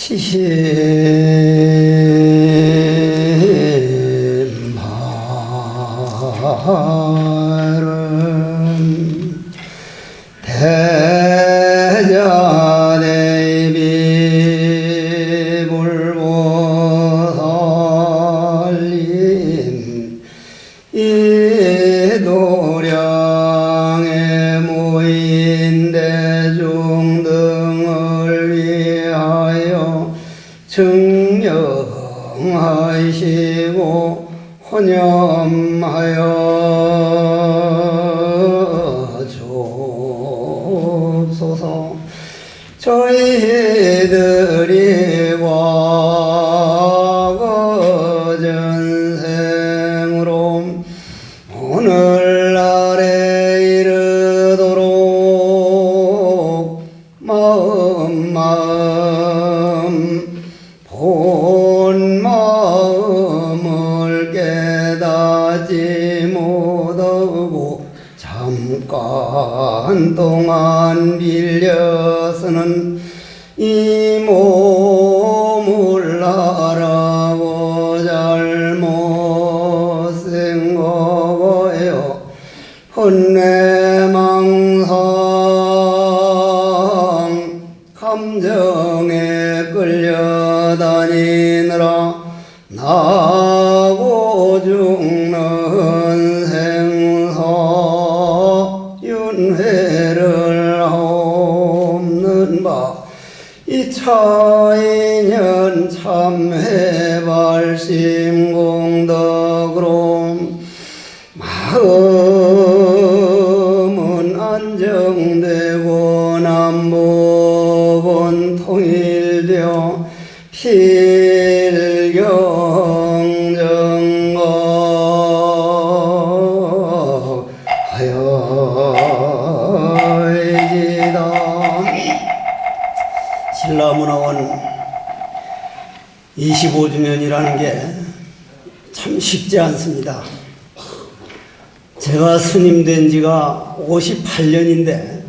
시신발은 대자대비 불보살림 이 도량에 모인 대중 등을 위하여 증명하시고 혼념하여 주옵소서. 저희들이 과거 전생으로 오늘날에 이르도록 마음 본 마음을 깨닫지 못하고 잠깐 동안 빌려서는 이 몸을 나라고 잘못 생각하여 혼내망상 감정에 끌려다니느라 나고 죽는 생사 윤회를 없는 바 이 차인연 참회발심 공덕으로 마음은 안정되고 남북은 통일되어 필경정거하여지다. 신라문화원 25주년이라는 게 참 쉽지 않습니다. 제가 스님 된 지가 58년인데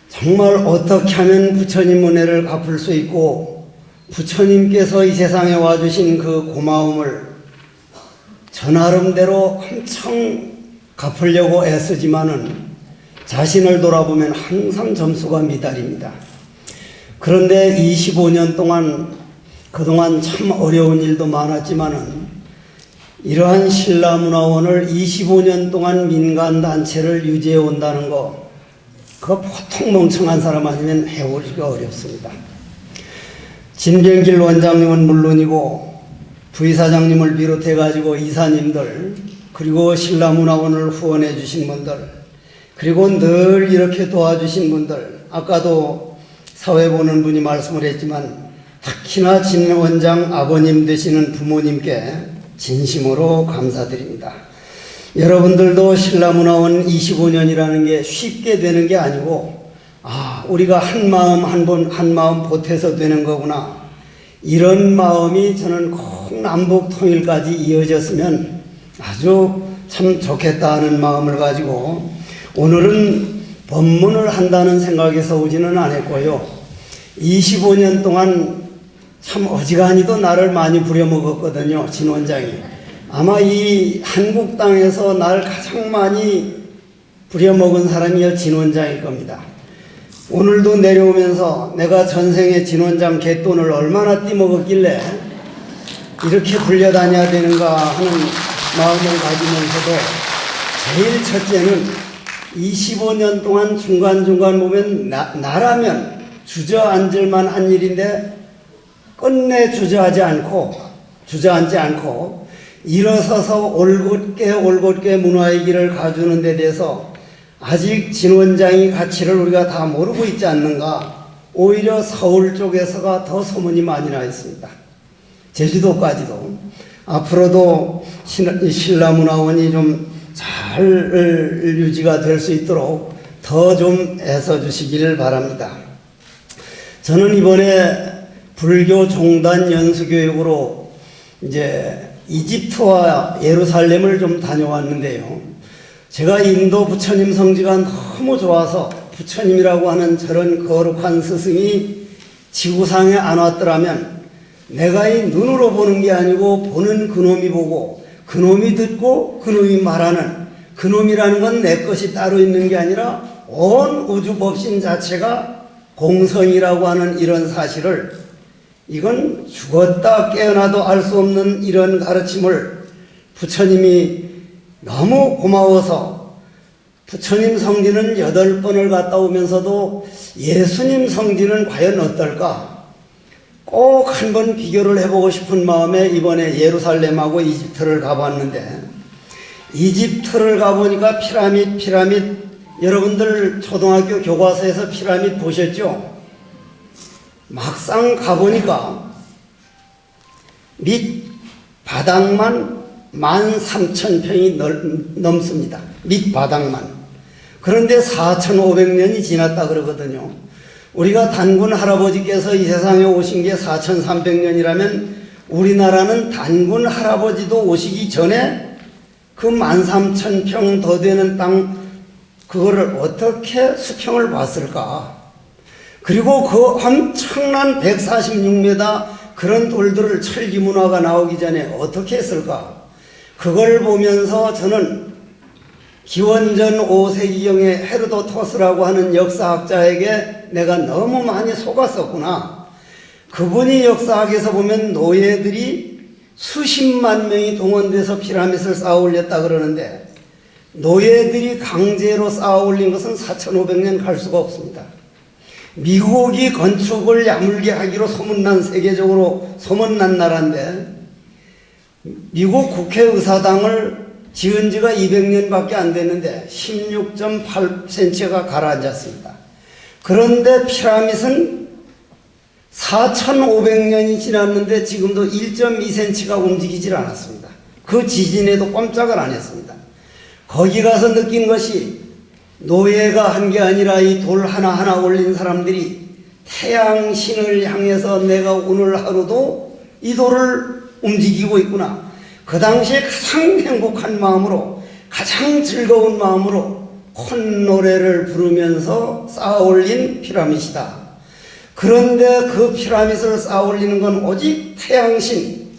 정말 어떻게 하면 부처님 은혜를 갚을 수 있고 부처님께서 이 세상에 와주신 그 고마움을 저 나름대로 엄청 갚으려고 애쓰지만은 자신을 돌아보면 항상 점수가 미달입니다. 그런데 25년 동안 그동안 참 어려운 일도 많았지만은 이러한 신라문화원을 25년 동안 민간단체를 유지해 온다는 거, 그거 보통 멍청한 사람 아니면 해오기가 어렵습니다. 진병길 원장님은 물론이고 부의사장님을 비롯해가지고 이사님들, 그리고 신라문화원을 후원해 주신 분들, 그리고 늘 이렇게 도와주신 분들, 아까도 사회 보는 분이 말씀을 했지만 특히나 진 원장 아버님 되시는 부모님께 진심으로 감사드립니다. 여러분들도 신라문화원 25년이라는 게 쉽게 되는 게 아니고, 우리가 한 마음 한 마음 보태서 되는 거구나, 이런 마음이 저는 꼭 남북 통일까지 이어졌으면 아주 참 좋겠다 하는 마음을 가지고 오늘은 법문을 한다는 생각에서 오지는 않았고요. 25년 동안 참 어지간히도 나를 많이 부려먹었거든요. 진 원장이. 아마 이 한국 땅에서 나를 가장 많이 부려먹은 사람이 진 원장일 겁니다. 오늘도 내려오면서 내가 전생에 진 원장 갯돈을 얼마나 띠먹었길래 이렇게 불려다녀야 되는가 하는 마음을 가지면서도 제일 첫째는 25년 동안 중간중간 보면 나라면 주저앉을만 한 일인데 끝내 주저앉지 않고 일어서서 올곧게 문화의 길을 가주는 데 대해서 아직 진 원장의 가치를 우리가 다 모르고 있지 않는가. 오히려 서울 쪽에서가 더 소문이 많이 나 있습니다. 제주도까지도. 앞으로도 신라문화원이 좀 잘 유지가 될 수 있도록 더 좀 애써주시기를 바랍니다. 저는 이번에 불교 종단 연수교육으로 이제 이집트와 예루살렘을 좀 다녀왔는데요. 제가 인도 부처님 성지가 너무 좋아서 부처님이라고 하는 저런 거룩한 스승이 지구상에 안 왔더라면 내가 이 눈으로 보는 게 아니고 보는 그놈이 보고 그놈이 듣고 그놈이 말하는 그놈이라는 건 내 것이 따로 있는 게 아니라 온 우주 법신 자체가 공성이라고 하는 이런 사실을, 이건 죽었다 깨어나도 알 수 없는 이런 가르침을 부처님이 너무 고마워서, 부처님 성지는 8번을 갔다 오면서도 예수님 성지는 과연 어떨까 꼭 한번 비교를 해보고 싶은 마음에 이번에 예루살렘하고 이집트를 가봤는데, 이집트를 가보니까 피라밋 여러분들 초등학교 교과서에서 피라밋 보셨죠? 막상 가보니까 밑바닥만 13,000평이 넘습니다. 밑바닥만. 그런데 4,500년이 지났다 그러거든요. 우리가 단군 할아버지께서 이 세상에 오신 게 4,300년이라면 우리나라는 단군 할아버지도 오시기 전에 그 13,000평 더 되는 땅, 그거를 어떻게 수평을 봤을까? 그리고 그 엄청난 146m 그런 돌들을 철기문화가 나오기 전에 어떻게 했을까? 그걸 보면서 저는 기원전 5세기경에 헤로도토스라고 하는 역사학자에게 내가 너무 많이 속았었구나. 그분이 역사학에서 보면 노예들이 수십만 명이 동원돼서 피라밋을 쌓아 올렸다 그러는데, 노예들이 강제로 쌓아 올린 것은 4,500년 갈 수가 없습니다. 미국이 건축을 야물게 하기로 소문난, 세계적으로 소문난 나라인데, 미국 국회의사당을 지은 지가 200년밖에 안 됐는데 16.8cm가 가라앉았습니다. 그런데 피라밋은 4,500년이 지났는데 지금도 1.2cm가 움직이질 않았습니다. 그 지진에도 꼼짝을 안 했습니다. 거기 가서 느낀 것이, 노예가 한 게 아니라 이 돌 하나하나 올린 사람들이 태양신을 향해서 내가 오늘 하루도 이 돌을 움직이고 있구나. 그 당시에 가장 행복한 마음으로, 가장 즐거운 마음으로 콧노래를 부르면서 쌓아 올린 피라밋이다. 그런데 그 피라밋을 쌓아 올리는 건 오직 태양신.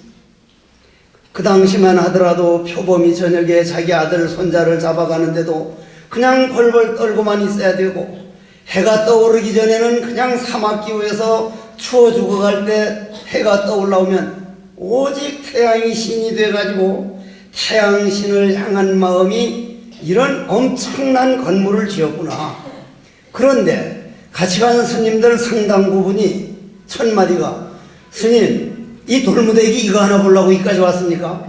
그 당시만 하더라도 표범이 저녁에 자기 아들 손자를 잡아가는데도 그냥 벌벌 떨고만 있어야 되고, 해가 떠오르기 전에는 그냥 사막기후에서 추워 죽어갈 때 해가 떠올라오면 오직 태양이 신이 돼가지고 태양신을 향한 마음이 이런 엄청난 건물을 지었구나. 그런데 같이 간 스님들 상당 부분이 첫마디가, 스님 이 돌무대기 이거 하나 보려고 여기까지 왔습니까?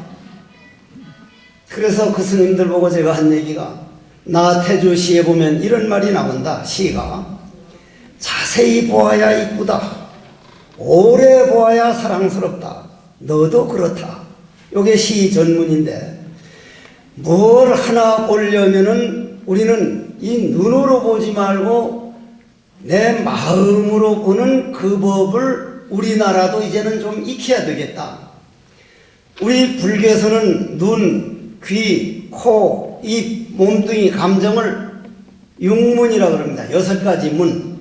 그래서 그 스님들 보고 제가 한 얘기가, 나태주 시에 보면 이런 말이 나온다. 시가 자세히 보아야 이쁘다, 오래 보아야 사랑스럽다, 너도 그렇다. 요게 시 전문인데, 뭘 하나 보려면은 우리는 이 눈으로 보지 말고 내 마음으로 보는 그 법을 우리나라도 이제는 좀 익혀야 되겠다. 우리 불교에서는 눈, 귀, 코, 입, 몸뚱이, 감정을 육문이라고 그럽니다. 6가지 문.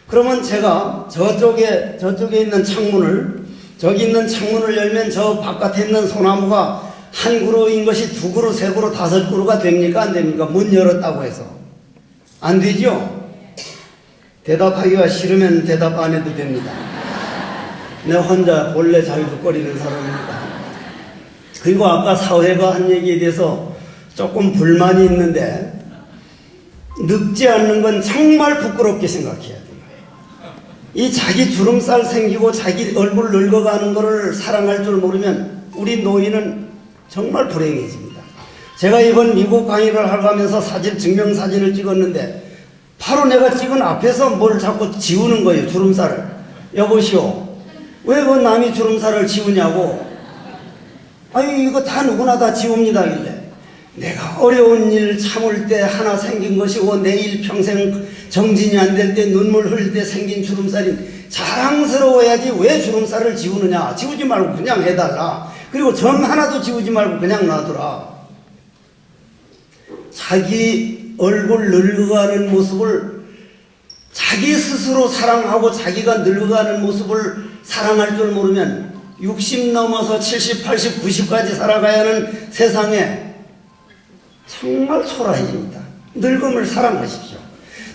그러면 제가 저쪽에 있는 창문을, 저기 있는 창문을 열면 저 바깥에 있는 소나무가 한 그루인 것이 2그루, 3그루, 5그루가 됩니까? 안 됩니까? 문 열었다고 해서. 안 되죠? 대답하기가 싫으면 대답 안 해도 됩니다. 내 혼자 본래 잘죽거리는 사람입니다. 그리고 아까 사회가 한 얘기에 대해서 조금 불만이 있는데, 늙지 않는 건 정말 부끄럽게 생각해야 돼요. 이 자기 주름살 생기고 자기 얼굴 늙어가는 거를 사랑할 줄 모르면 우리 노인은 정말 불행해집니다. 제가 이번 미국 강의를 하면서 증명사진을 찍었는데, 바로 내가 찍은 앞에서 뭘 자꾸 지우는 거예요. 주름살을. 여보시오, 왜 그 남이 주름살을 지우냐고. 아니 이거 다 누구나 다 지웁니다. 길래 내가 어려운 일 참을 때 하나 생긴 것이고, 내일 평생 정진이 안 될 때 눈물 흘릴 때 생긴 주름살이 자랑스러워야지 왜 주름살을 지우느냐. 지우지 말고 그냥 해달라. 그리고 점 하나도 지우지 말고 그냥 놔두라. 자기 얼굴 늙어가는 모습을 자기 스스로 사랑하고 자기가 늙어가는 모습을 사랑할 줄 모르면 60 넘어서 70, 80, 90까지 살아가야 하는 세상에 정말 초라해집니다. 늙음을 사랑하십시오.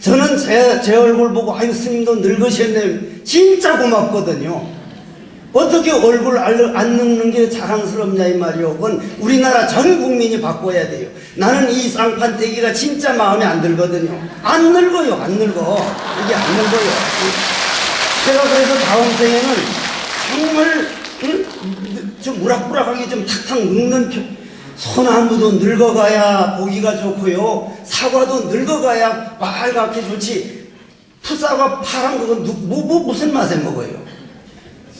저는 제 얼굴 보고 아유 스님도 늙으셨네 진짜 고맙거든요. 어떻게 얼굴 안 늙는 게 자랑스럽냐 이 말이요. 그건 우리나라 전 국민이 바꿔야 돼요. 나는 이 쌍판떼기가 진짜 마음에 안 들거든요. 안 늙어요. 안 늙어. 이게 안 늙어요. 제가 그래서 다음 생에는 정말 좀 우락부락하게 좀 탁탁 늙는 소나무도 늙어가야 보기가 좋고요. 사과도 늙어가야 빨갛게 좋지. 풋사과 파란 그건 무슨 맛에 먹어요?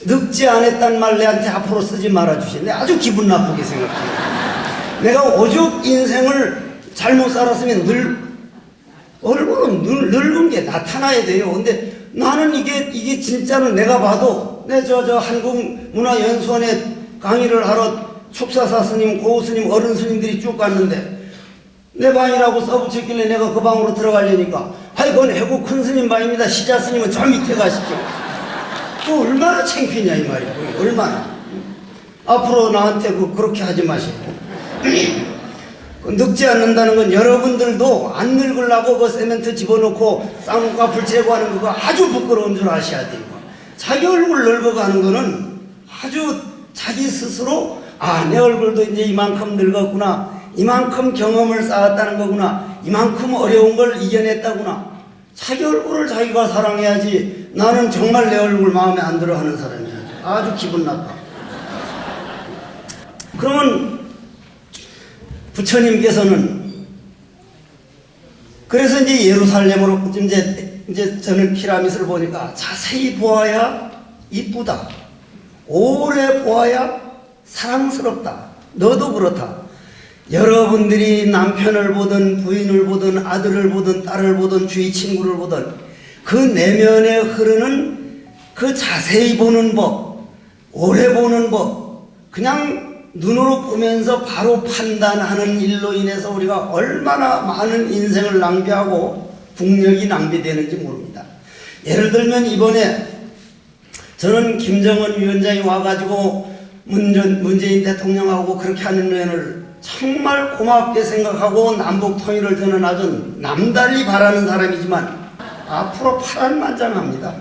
늙지 않았단 말 내한테 앞으로 쓰지 말아주시네. 아주 기분 나쁘게 생각해요. 내가 오죽 인생을 잘못 살았으면 얼굴은 늙은 게 나타나야 돼요. 근데 나는 이게 진짜는 내가 봐도 저 한국문화연수원에 강의를 하러 축사사 스님, 고우 스님, 어른 스님들이 쭉 갔는데 내 방이라고 써붙였길래 내가 그 방으로 들어가려니까 아이 그건 해고 큰 스님 방입니다. 시자 스님은 저 밑에 가시죠. 또 얼마나 창피냐 이 말이에요. 얼마나. 앞으로 나한테 그렇게 하지 마시고. 늙지 않는다는 건 여러분들도 안 늙으려고 그 세멘트 집어넣고 쌍꺼풀 제거하는 그거 아주 부끄러운 줄 아셔야 돼요. 자기 얼굴 늙어가는 거는 아주 자기 스스로 내 얼굴도 이제 이만큼 늙었구나. 이만큼 경험을 쌓았다는 거구나. 이만큼 어려운 걸 이겨냈다구나. 자기 얼굴을 자기가 사랑해야지. 나는 정말 내 얼굴 마음에 안 들어 하는 사람이야. 아주 기분 나빠. 그러면 부처님께서는 그래서 이제 예루살렘으로 이제 저는 피라미드를 보니까 자세히 보아야 이쁘다. 오래 보아야 사랑스럽다. 너도 그렇다. 여러분들이 남편을 보든 부인을 보든 아들을 보든 딸을 보든 주위 친구를 보든 그 내면에 흐르는 그 자세히 보는 법, 오래 보는 법, 그냥 눈으로 보면서 바로 판단하는 일로 인해서 우리가 얼마나 많은 인생을 낭비하고 국력이 낭비되는지 모릅니다. 예를 들면 이번에 저는 김정은 위원장이 와가지고 문재인 대통령하고 그렇게 하는 면을 정말 고맙게 생각하고 남북 통일을 저는 아주 남달리 바라는 사람이지만 앞으로 파란만장합니다.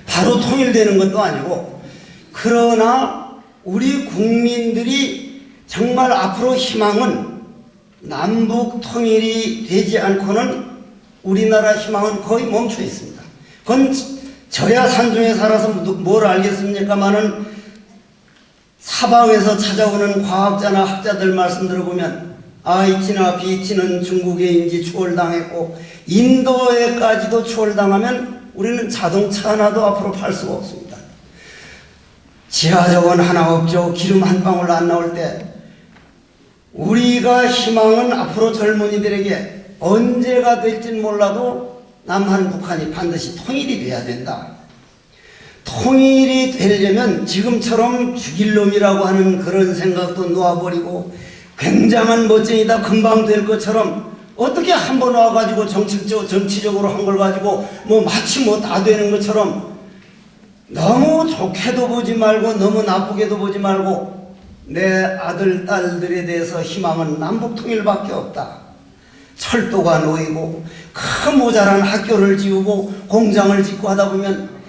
바로 통일되는 것도 아니고 그러나 우리 국민들이 정말 앞으로 희망은 남북 통일이 되지 않고는 우리나라 희망은 거의 멈춰 있습니다. 그건 저야 산중에 살아서 뭘 알겠습니까마는 사방에서 찾아오는 과학자나 학자들 말씀 들어보면 IT나 BT는 중국에인지 추월당했고 인도에까지도 추월당하면 우리는 자동차 하나도 앞으로 팔 수가 없습니다. 지하정원 하나 없죠. 기름 한 방울 안 나올 때 우리가 희망은 앞으로 젊은이들에게 언제가 될진 몰라도 남한 북한이 반드시 통일이 돼야 된다. 통일이 되려면 지금처럼 죽일 놈이라고 하는 그런 생각도 놓아버리고 굉장한 멋쟁이다 금방 될 것처럼 어떻게 한 번 와가지고 정치적으로 한 걸 가지고 마치 다 되는 것처럼 너무 좋게도 보지 말고 너무 나쁘게도 보지 말고 내 아들 딸들에 대해서 희망은 남북통일밖에 없다. 철도가 놓이고 큰 모자란 학교를 지우고 공장을 짓고 하다 보면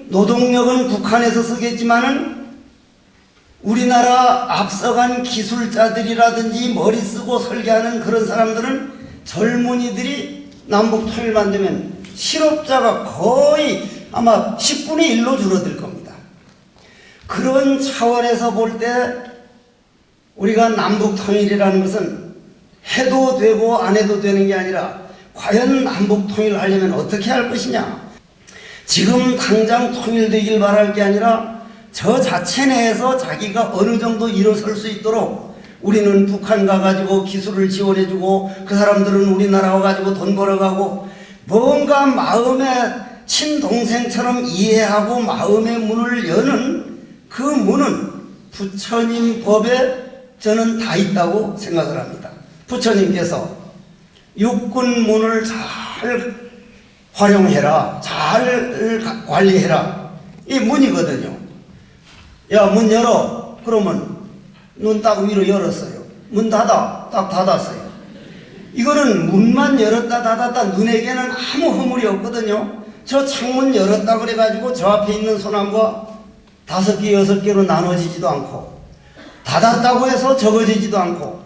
노동력은 북한에서 쓰겠지만은 우리나라 앞서간 기술자들이라든지 머리 쓰고 설계하는 그런 사람들은 젊은이들이 남북 통일만 되면 실업자가 거의 아마 10분의 1로 줄어들 겁니다. 그런 차원에서 볼 때 우리가 남북 통일이라는 것은 해도 되고 안 해도 되는 게 아니라 과연 남북 통일을 하려면 어떻게 할 것이냐. 지금 당장 통일되길 바랄 게 아니라 저 자체 내에서 자기가 어느 정도 일어설 수 있도록 우리는 북한 가가지고 기술을 지원해주고 그 사람들은 우리나라 와가지고 돈 벌어가고 뭔가 마음의 친동생처럼 이해하고 마음의 문을 여는 그 문은 부처님 법에 저는 다 있다고 생각을 합니다. 부처님께서 육군 문을 잘 활용해라. 잘 관리해라. 이 문이거든요. 야, 문 열어. 그러면 눈 딱 위로 열었어요. 문 닫아. 딱 닫았어요. 이거는 문만 열었다 닫았다 눈에게는 아무 허물이 없거든요. 저 창문 열었다 그래가지고 저 앞에 있는 소나무가 5개, 6개로 나눠지지도 않고 닫았다고 해서 적어지지도 않고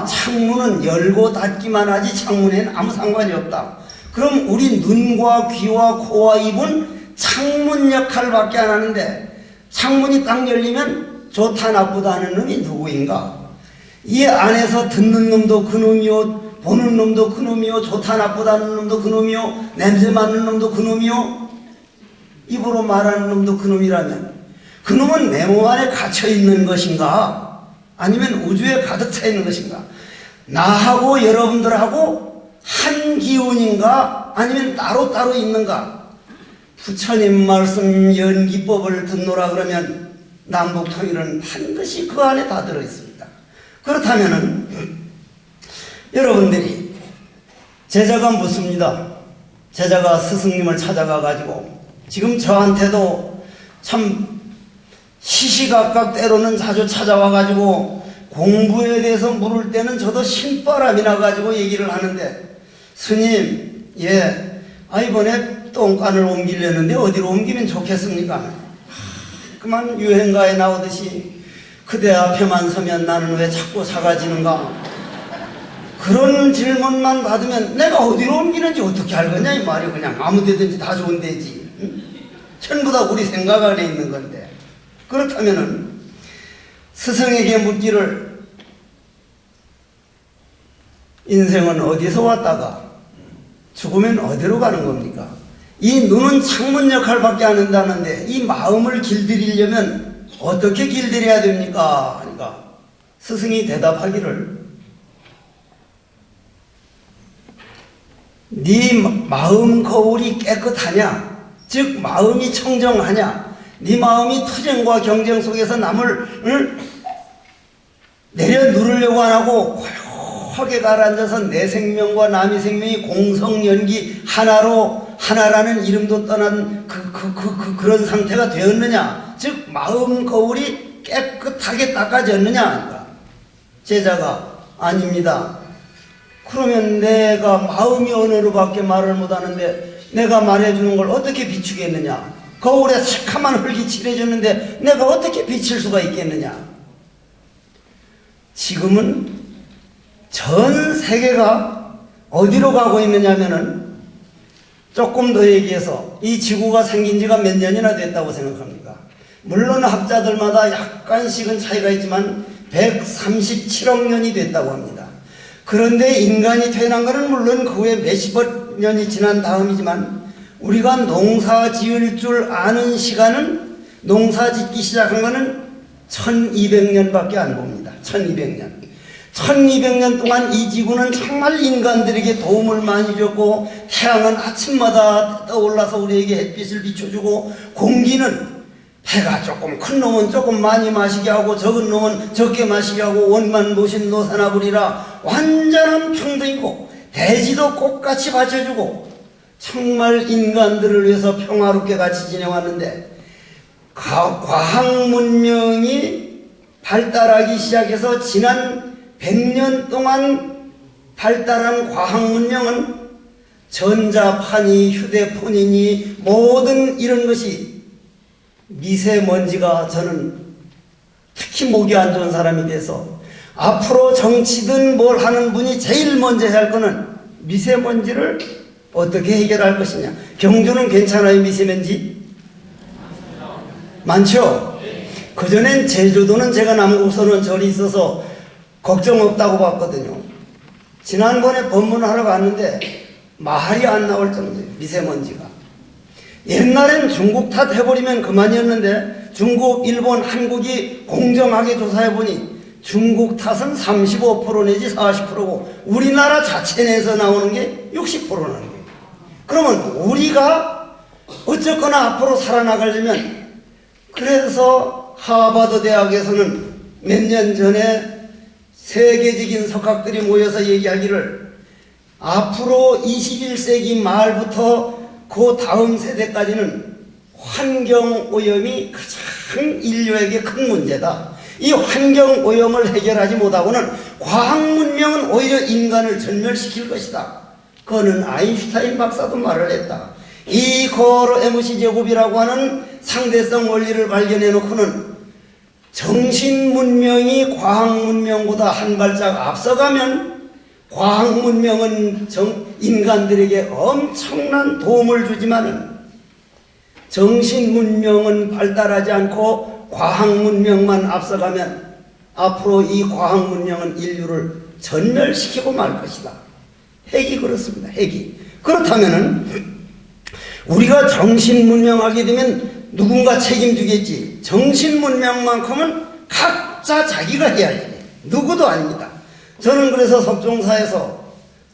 창문은 열고 닫기만 하지 창문에는 아무 상관이 없다. 그럼 우리 눈과 귀와 코와 입은 창문 역할밖에 안 하는데 창문이 딱 열리면 좋다 나쁘다 하는 놈이 누구인가? 이 안에서 듣는 놈도 그놈이요, 보는 놈도 그놈이요, 좋다 나쁘다 하는 놈도 그놈이요, 냄새 맡는 놈도 그놈이요, 입으로 말하는 놈도 그놈이라면 그놈은 내 몸 안에 갇혀 있는 것인가? 아니면 우주에 가득 차 있는 것인가? 나하고 여러분들하고 한 기운인가? 아니면 따로따로 있는가? 부처님 말씀 연기법을 듣노라 그러면 남북통일은 반드시 그 안에 다 들어있습니다. 그렇다면은 여러분들이 제자가 묻습니다. 제자가 스승님을 찾아가 가지고 지금 저한테도 참 시시각각 때로는 자주 찾아와 가지고 공부에 대해서 물을 때는 저도 신바람이 나 가지고 얘기를 하는데, 스님, 이번에 똥간을 옮기려는데 어디로 옮기면 좋겠습니까? 그만 유행가에 나오듯이 그대 앞에만 서면 나는 왜 자꾸 사가지는가? 그런 질문만 받으면 내가 어디로 옮기는지 어떻게 알겠냐 이 말이. 그냥 아무 데든지 다 좋은 데지. 전부 다 우리 생각 안에 있는 건데. 그렇다면은 스승에게 묻기를 인생은 어디서 왔다가 죽으면 어디로 가는 겁니까? 이 눈은 창문 역할밖에 안 한다는데 이 마음을 길들이려면 어떻게 길들여야 됩니까? 하니까 스승이 대답하기를 네 마음 거울이 깨끗하냐? 즉 마음이 청정하냐? 네 마음이 투쟁과 경쟁 속에서 남을 내려 누르려고 안 하고 고요하게 가라앉아서 내 생명과 남의 생명이 공성연기 하나라는 이름도 떠난 그런 상태가 되었느냐? 즉 마음 거울이 깨끗하게 닦아졌느냐? 제자가 아닙니다. 그러면 내가 마음이 언어로밖에 말을 못하는데 내가 말해주는 걸 어떻게 비추겠느냐? 거울에 새카만 흙이 칠해졌는데 내가 어떻게 비칠 수가 있겠느냐? 지금은 전 세계가 어디로 가고 있느냐면은 조금 더 얘기해서 이 지구가 생긴 지가 몇 년이나 됐다고 생각합니까? 물론 학자들마다 약간씩은 차이가 있지만 137억 년이 됐다고 합니다. 그런데 인간이 태어난 것은 물론 그 후에 몇십억 년이 지난 다음이지만 우리가 농사 지을 줄 아는 시간은 농사 짓기 시작한 것은 1200년밖에 안 봅니다. 1200년. 1200년 동안 이 지구는 정말 인간들에게 도움을 많이 줬고 태양은 아침마다 떠올라서 우리에게 햇빛을 비춰주고 공기는 해가 조금 큰 놈은 조금 많이 마시게 하고 적은 놈은 적게 마시게 하고 원만 모신 노사나불이라 완전한 평등이고 대지도 꽃같이 받쳐주고 정말 인간들을 위해서 평화롭게 같이 지내왔는데 과학 문명이 발달하기 시작해서 지난 100년 동안 발달한 과학 문명은 전자파니 휴대폰이니 모든 이런 것이 미세먼지가 저는 특히 목이 안 좋은 사람이 돼서 앞으로 정치든 뭘 하는 분이 제일 먼저 해야 할 거는 미세먼지를 어떻게 해결할 것이냐. 경주는 괜찮아요? 미세먼지? 많죠? 그전엔 제주도는 제가 남국선원 절이 있어서 걱정 없다고 봤거든요. 지난번에 법문하러 갔는데 말이 안 나올 정도예요. 미세먼지가. 옛날엔 중국 탓 해버리면 그만이었는데 중국, 일본, 한국이 공정하게 조사해보니 중국 탓은 35% 내지 40%고 우리나라 자체 내에서 나오는 게 60%라는 거예요. 그러면 우리가 어쨌거나 앞으로 살아나가려면, 그래서 하버드 대학에서는 몇 년 전에 세계적인 석학들이 모여서 얘기하기를 앞으로 21세기 말부터 그 다음 세대까지는 환경오염이 가장 인류에게 큰 문제다. 이 환경오염을 해결하지 못하고는 과학문명은 오히려 인간을 전멸시킬 것이다. 그거는 아인슈타인 박사도 말을 했다. 이 거로 MC 제곱이라고 하는 상대성 원리를 발견해 놓고는 정신문명이 과학문명보다 한 발짝 앞서가면 과학문명은 인간들에게 엄청난 도움을 주지만은 정신문명은 발달하지 않고 과학문명만 앞서가면 앞으로 이 과학문명은 인류를 전멸시키고 말 것이다. 핵이 그렇습니다. 핵이. 그렇다면은 우리가 정신문명하게 되면 누군가 책임지겠지. 정신문명만큼은 각자 자기가 해야 해. 누구도 아닙니다. 저는 그래서 석종사에서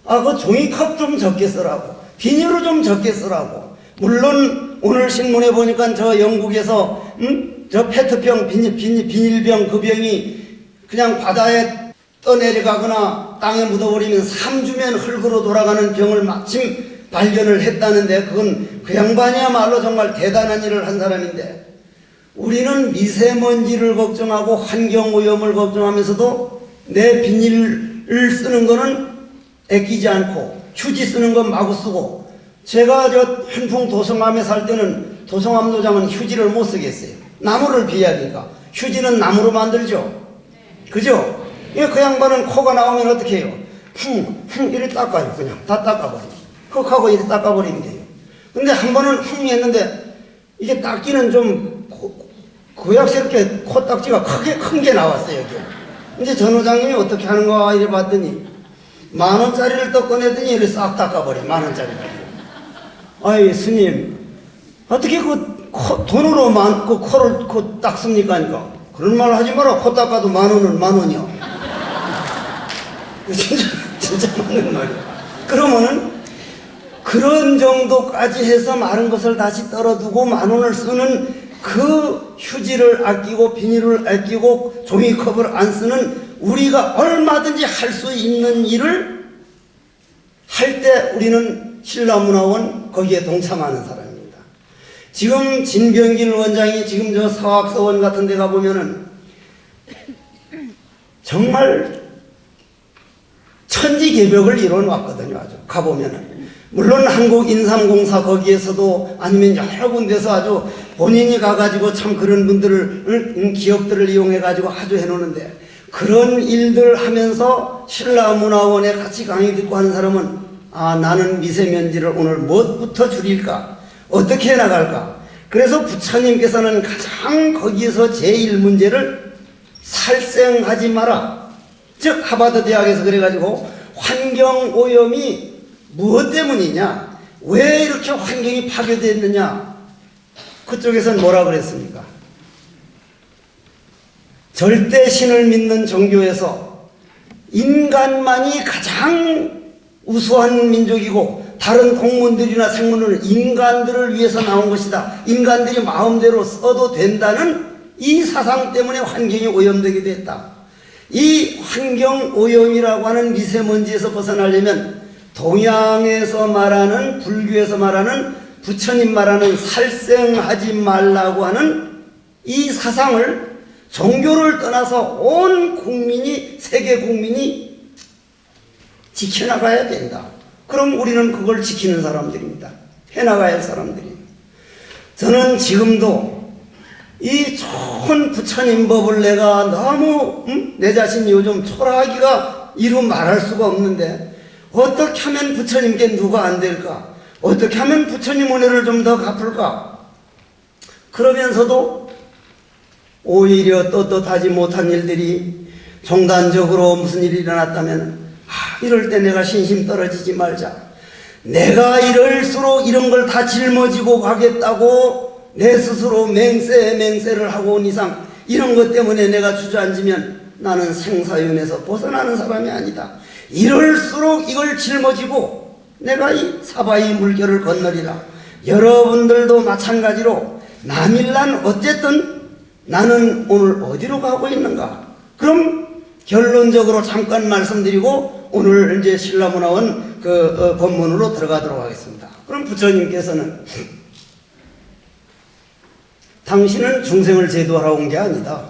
그 종이컵 좀 적게 쓰라고, 비닐을 좀 적게 쓰라고. 물론 오늘 신문에 보니까 저 영국에서 저 페트병, 비닐병, 그 병이 그냥 바다에 떠내려가거나 땅에 묻어버리면 3주면 흙으로 돌아가는 병을 마침 발견을 했다는데, 그건 그 양반이야말로 정말 대단한 일을 한 사람인데, 우리는 미세먼지를 걱정하고 환경오염을 걱정하면서도 내 비닐을 쓰는 거는 아끼지 않고 휴지 쓰는 건 마구 쓰고, 제가 저 현풍 도성암에 살 때는 도성암 노장은 휴지를 못 쓰겠어요. 나무를 비하니까. 휴지는 나무로 만들죠. 그죠? 그 양반은 코가 나오면 어떻게 해요? 이렇게 닦아요. 그냥 다 닦아버려요. 흙하고 이렇게 닦아버리면 돼요. 근데 한 번은 했는데 이게 닦기는 좀 구약스럽게 코딱지가 큰 게 나왔어요. 이게. 이제 전 회장님이 어떻게 하는가 이래 봤더니 10,000원짜리를 또 꺼내더니 이렇게 싹 닦아버려. 10,000원짜리 가지고. 아이 스님, 어떻게 돈으로 그 코를 닦습니까? 하니까 그런 말 하지 마라. 코 닦아도 10,000원은 10,000원이야. 진짜 맞는 말이야. 그러면은 그런 정도까지 해서 마른 것을 다시 떨어두고 10,000원을 쓰는 그 휴지를 아끼고 비닐을 아끼고 종이컵을 안 쓰는 우리가 얼마든지 할 수 있는 일을 할 때 우리는 신라문화원 거기에 동참하는 사람입니다. 지금 진병길 원장이 지금 저 사학서원 같은 데 가보면은 정말 천지개벽을 이뤄놨거든요. 아주 가보면은. 물론 한국인삼공사 거기에서도 아니면 여러 군데서 아주 본인이 가가지고 참 그런 분들을 기업들을 이용해가지고 아주 해놓는데, 그런 일들 하면서 신라문화원에 같이 강의 듣고 하는 사람은 나는 미세먼지를 오늘 무엇부터 줄일까? 어떻게 해나갈까? 그래서 부처님께서는 가장 거기에서 제1문제를 살생하지 마라. 즉 하버드 대학에서 그래가지고 환경오염이 무엇 때문이냐? 왜 이렇게 환경이 파괴됐느냐? 그쪽에서는 뭐라 그랬습니까? 절대 신을 믿는 종교에서 인간만이 가장 우수한 민족이고 다른 동물들이나 생물은 인간들을 위해서 나온 것이다. 인간들이 마음대로 써도 된다는 이 사상 때문에 환경이 오염되게 됐다. 이 환경오염이라고 하는 미세먼지에서 벗어나려면 동양에서 말하는, 불교에서 말하는, 부처님 말하는 살생하지 말라고 하는 이 사상을 종교를 떠나서 온 국민이, 세계 국민이 지켜나가야 된다. 그럼 우리는 그걸 지키는 사람들입니다. 해나가야 할 사람들입니다. 저는 지금도 이 좋은 부처님 법을 내가 너무 내 자신이 요즘 초라하기가 이루 말할 수가 없는데, 어떻게 하면 부처님께 누가 안 될까? 어떻게 하면 부처님 은혜를 좀 더 갚을까? 그러면서도 오히려 떳떳하지 못한 일들이 종단적으로 무슨 일이 일어났다면 이럴 때 내가 신심 떨어지지 말자. 내가 이럴수록 이런 걸 다 짊어지고 가겠다고 내 스스로 맹세를 하고 온 이상 이런 것 때문에 내가 주저앉으면 나는 생사윤에서 벗어나는 사람이 아니다. 이럴수록 이걸 짊어지고 내가 이 사바이 물결을 건너리라. 여러분들도 마찬가지로 남일난 어쨌든 나는 오늘 어디로 가고 있는가? 그럼 결론적으로 잠깐 말씀드리고 오늘 이제 신라무 나온 그 본문으로 들어가도록 하겠습니다. 그럼 부처님께서는 당신은 중생을 제도하러 온 게 아니다.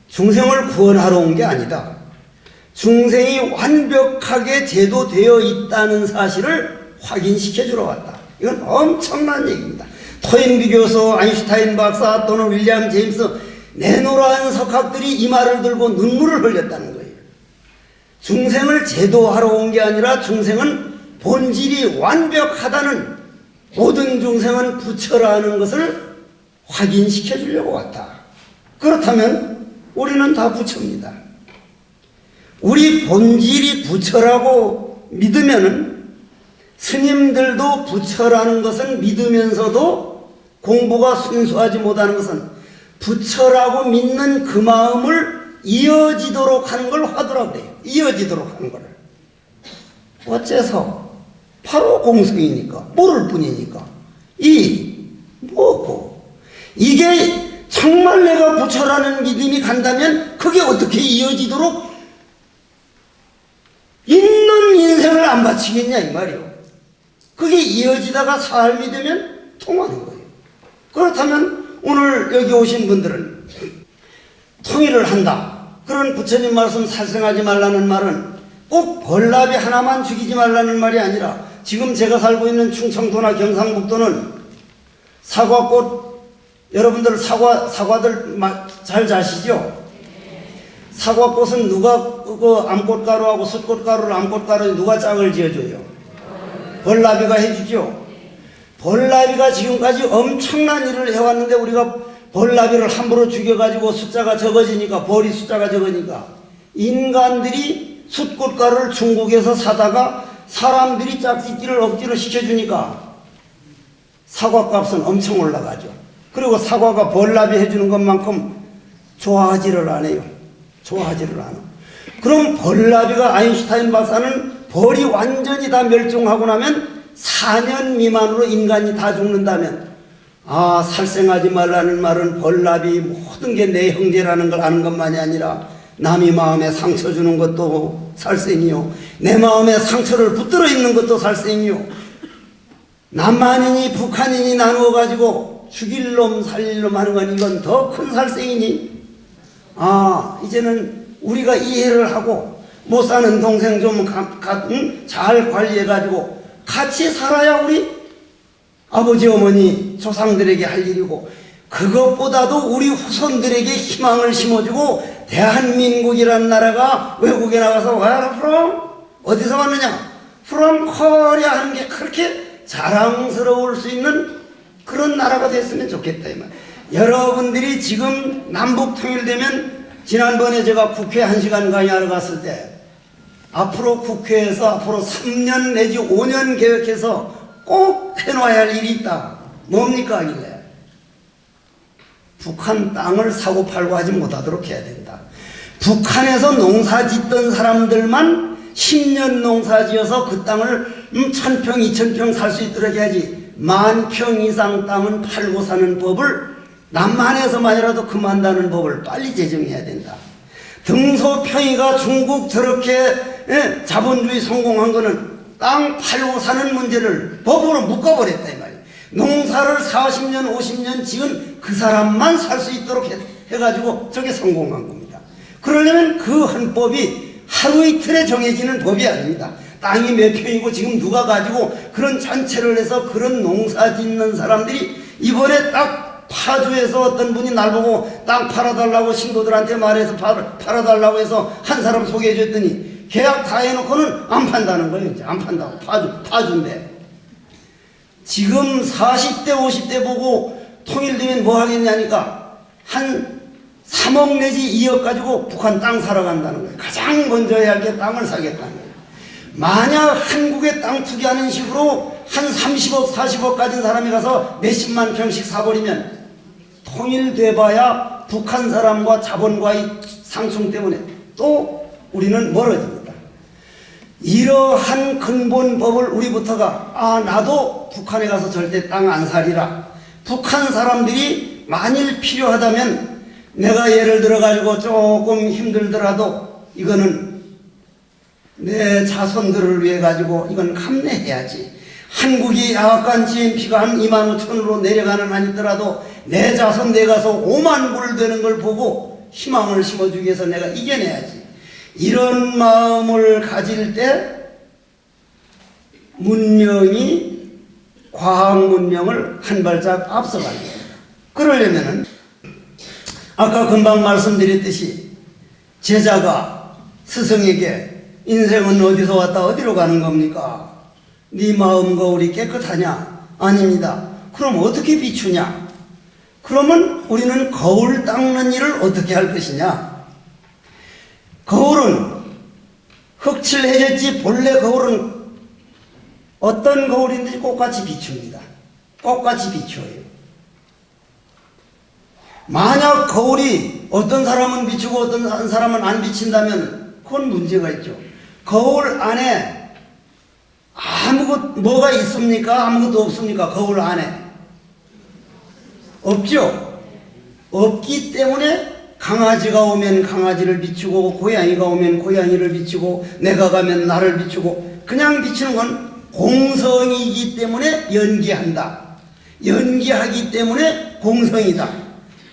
중생을 구원하러 온 게 아니다. 중생이 완벽하게 제도되어 있다는 사실을 확인시켜 주러 왔다. 이건 엄청난 얘기입니다. 토인비 교수, 아인슈타인 박사 또는 윌리엄 제임스 내노라한 석학들이 이 말을 들고 눈물을 흘렸다는 거예요. 중생을 제도하러 온 게 아니라 중생은 본질이 완벽하다는, 모든 중생은 부처라는 것을 확인시켜 주려고 왔다. 그렇다면 우리는 다 부처입니다. 우리 본질이 부처라고 믿으면은 스님들도 부처라는 것은 믿으면서도 공부가 순수하지 못하는 것은 부처라고 믿는 그 마음을 이어지도록 하는 걸 화두라고 그래요. 이어지도록 하는 거를. 어째서? 바로 공성이니까, 모를 뿐이니까. 뭐고? 이게 정말 내가 부처라는 믿음이 간다면 그게 어떻게 이어지도록 있는 인생을 안 바치겠냐 이 말이요. 그게 이어지다가 삶이 되면 통하는 거예요. 그렇다면 오늘 여기 오신 분들은 통일을 한다. 그런 부처님 말씀 살생하지 말라는 말은 꼭 벌나비 하나만 죽이지 말라는 말이 아니라, 지금 제가 살고 있는 충청도나 경상북도는 사과꽃, 여러분들 사과들 잘 자시죠? 사과꽃은 누가 그 암꽃가루하고 숯꽃가루를 암꽃가루 누가 짝을 지어줘요? 벌나비가 해주죠. 벌나비가 지금까지 엄청난 일을 해왔는데 우리가 벌나비를 함부로 죽여가지고 숫자가 적어지니까, 벌이 숫자가 적으니까 인간들이 숯꽃가루를 중국에서 사다가 사람들이 짝짓기를 억지로 시켜주니까 사과값은 엄청 올라가죠. 그리고 사과가 벌나비 해주는 것만큼 좋아하지를 않아요. 좋아하지를 않아. 그럼 벌나비가, 아인슈타인 박사는 벌이 완전히 다 멸종하고 나면 4년 미만으로 인간이 다 죽는다면, 살생하지 말라는 말은 벌나비 모든 게 내 형제라는 걸 아는 것만이 아니라 남이 마음에 상처 주는 것도 살생이요, 내 마음에 상처를 붙들어 있는 것도 살생이요, 남한이니 북한이니 나누어 가지고 죽일 놈 살릴 놈 하는 건 이건 더 큰 살생이니, 이제는 우리가 이해를 하고 못 사는 동생 좀 잘 관리해 가지고 같이 살아야 우리 아버지 어머니 조상들에게 할 일이고, 그것보다도 우리 후손들에게 희망을 심어주고, 대한민국이라는 나라가 외국에 나가서 Where from? 어디서 왔느냐? From Korea 하는 게 그렇게 자랑스러울 수 있는 그런 나라가 됐으면 좋겠다 이 말. 여러분들이 지금 남북 통일되면, 지난번에 제가 국회 1시간 강의하러 갔을 때 앞으로 국회에서 앞으로 3년 내지 5년 계획해서 꼭 해놔야 할 일이 있다. 뭡니까 하길래, 북한 땅을 사고 팔고 하지 못하도록 해야 된다. 북한에서 농사 짓던 사람들만 10년 농사 지어서 그 땅을 1000평 2000평 살 수 있도록 해야지, 10,000평 이상 땅은 팔고 사는 법을, 남한에서만이라도 그만다는 법을 빨리 제정해야 된다. 등소평이가 중국 저렇게 자본주의 성공한 거는 땅 팔고 사는 문제를 법으로 묶어버렸다 이 말이에요. 농사를 40년 50년 지은 그 사람만 살 수 있도록 해가지고 저게 성공한 겁니다. 그러려면 그 헌법이 하루 이틀에 정해지는 법이 아닙니다. 땅이 몇 평이고 지금 누가 가지고 그런 잔체를 해서 그런 농사 짓는 사람들이, 이번에 딱 파주에서 어떤 분이 날 보고 땅 팔아달라고 신도들한테 말해서 팔아달라고 해서 한 사람 소개해 줬더니 계약 다 해놓고는 안 판다는 거예요. 이제 안 판다고. 파주인데. 지금 40대 50대 보고 통일되면 뭐 하겠냐니까 한 3억 내지 2억 가지고 북한 땅 사러 간다는 거예요. 가장 먼저 해야 할 게 땅을 사겠다는 거예요. 만약 한국에 땅 투기하는 식으로 한 30억 40억 가진 사람이 가서 몇십만 평씩 사버리면 통일돼봐야 북한 사람과 자본과의 상충 때문에 또 우리는 멀어집니다. 이러한 근본법을 우리부터가 나도 북한에 가서 절대 땅 안 사리라. 북한 사람들이 만일 필요하다면 내가 예를 들어 가지고 조금 힘들더라도 이거는 내 자손들을 위해 가지고 이건 감내해야지. 한국이 약간 GNP가 한 2만 5천으로 내려가는 아니더라도 내 자손 내 가서 5만 불 되는 걸 보고 희망을 심어주기 위해서 내가 이겨내야지. 이런 마음을 가질 때 문명이 과학 문명을 한 발짝 앞서가는 거예요. 그러려면은 아까 금방 말씀드렸듯이 제자가 스승에게 인생은 어디서 왔다 어디로 가는 겁니까? 네 마음 거울이 깨끗하냐? 아닙니다. 그럼 어떻게 비추냐? 그러면 우리는 거울 닦는 일을 어떻게 할 것이냐? 거울은 흑칠해졌지 본래 거울은 어떤 거울인지 똑같이 비춥니다. 똑같이 비춰요. 만약 거울이 어떤 사람은 비추고 어떤 사람은 안 비친다면 그건 문제가 있죠. 거울 안에 뭐가 있습니까? 아무것도 없습니까? 거울 안에 없죠. 없기 때문에 강아지가 오면 강아지를 비추고 고양이가 오면 고양이를 비추고 내가 가면 나를 비추고 그냥 비추는 건 공성이기 때문에 연기한다. 연기하기 때문에 공성이다.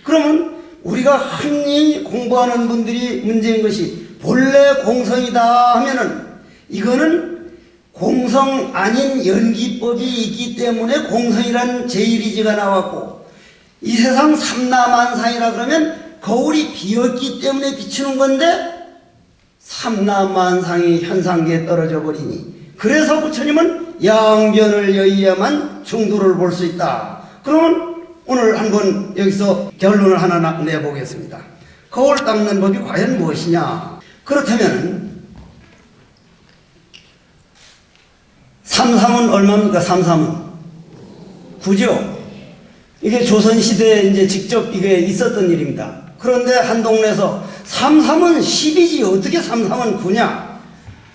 그러면 우리가 흔히 공부하는 분들이 문제인 것이 본래 공성이다 하면은 이거는 공성 아닌 연기법이 있기 때문에 공성이라는 제1이지가 나왔고 이 세상 삼라만상이라 그러면 거울이 비었기 때문에 비추는 건데 삼라만상이 현상계에 떨어져 버리니 그래서 부처님은 양변을 여의야만 중도를 볼 수 있다. 그러면 오늘 한번 여기서 결론을 하나 내보겠습니다. 거울 닦는 법이 과연 무엇이냐? 그렇다면 삼삼은 얼마입니까? 삼삼은 9죠. 이게 조선시대에 이제 직접 이게 있었던 일입니다. 그런데 한 동네에서 삼삼은 10이지 어떻게 삼삼은 9냐?